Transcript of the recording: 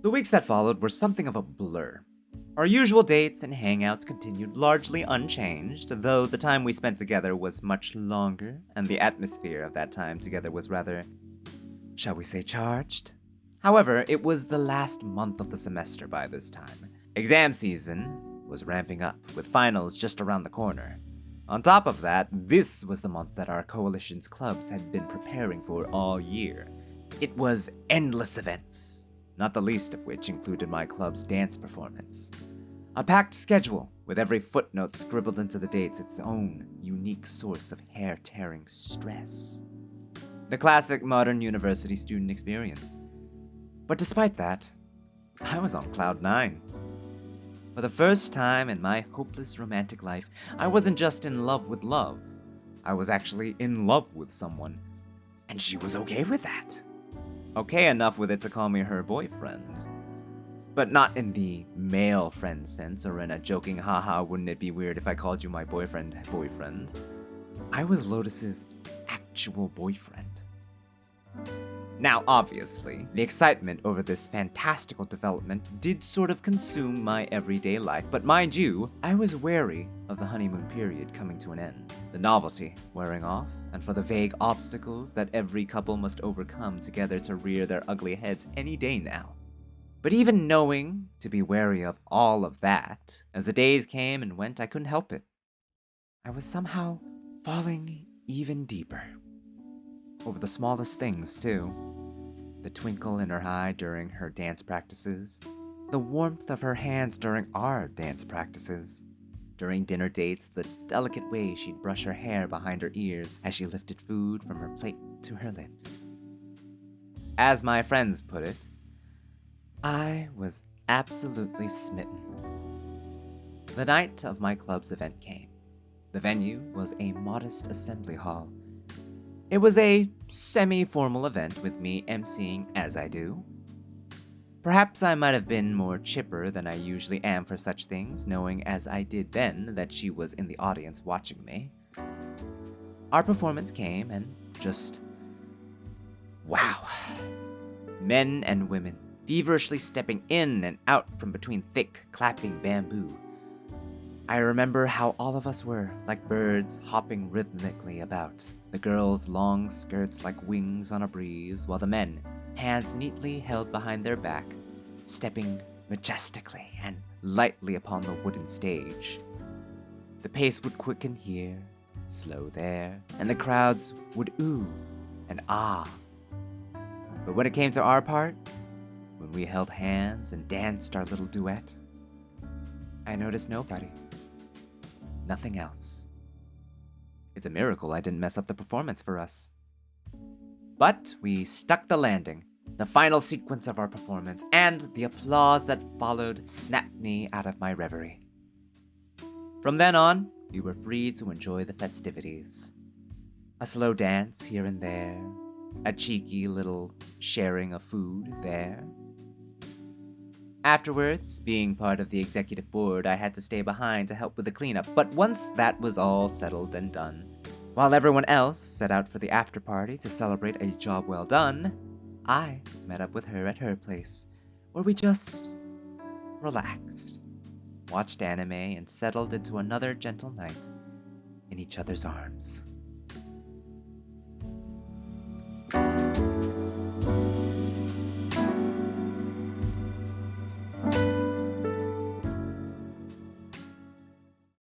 The weeks that followed were something of a blur. Our usual dates and hangouts continued largely unchanged, though the time we spent together was much longer, and the atmosphere of that time together was rather, shall we say, charged? However, it was the last month of the semester by this time. Exam season was ramping up, with finals just around the corner. On top of that, this was the month that our coalition's clubs had been preparing for all year. It was endless events, not the least of which included my club's dance performance. A packed schedule, with every footnote scribbled into the dates its own unique source of hair-tearing stress. The classic modern university student experience. But despite that, I was on cloud 9. For the first time in my hopeless romantic life, I wasn't just in love with love. I was actually in love with someone, and she was okay with that. Okay enough with it to call me her boyfriend. But not in the male friend sense or in a joking haha wouldn't it be weird if I called you my boyfriend. I was Lotus's actual boyfriend. Now, obviously, the excitement over this fantastical development did sort of consume my everyday life, but mind you, I was wary of the honeymoon period coming to an end, the novelty wearing off, and for the vague obstacles that every couple must overcome together to rear their ugly heads any day now. But even knowing to be wary of all of that, as the days came and went, I couldn't help it. I was somehow falling even deeper. Over the smallest things, too. The twinkle in her eye during her dance practices, the warmth of her hands during our dance practices, during dinner dates, the delicate way she'd brush her hair behind her ears as she lifted food from her plate to her lips. As my friends put it, I was absolutely smitten. The night of my club's event came. The venue was a modest assembly hall. It was a semi-formal event with me emceeing as I do. Perhaps I might have been more chipper than I usually am for such things, knowing as I did then that she was in the audience watching me. Our performance came and just... wow. Men and women feverishly stepping in and out from between thick, clapping bamboo. I remember how all of us were, like birds hopping rhythmically about. The girls' long skirts like wings on a breeze, while the men, hands neatly held behind their back, stepping majestically and lightly upon the wooden stage. The pace would quicken here, slow there, and the crowds would ooh and ah. But when it came to our part, when we held hands and danced our little duet, I noticed nobody. Nothing else. It's a miracle I didn't mess up the performance for us. But we stuck the landing. The final sequence of our performance and the applause that followed snapped me out of my reverie. From then on, we were free to enjoy the festivities. A slow dance here and there, a cheeky little sharing of food there. Afterwards, being part of the executive board, I had to stay behind to help with the cleanup, but once that was all settled and done, while everyone else set out for the after party to celebrate a job well done, I met up with her at her place, where we just relaxed, watched anime, and settled into another gentle night in each other's arms.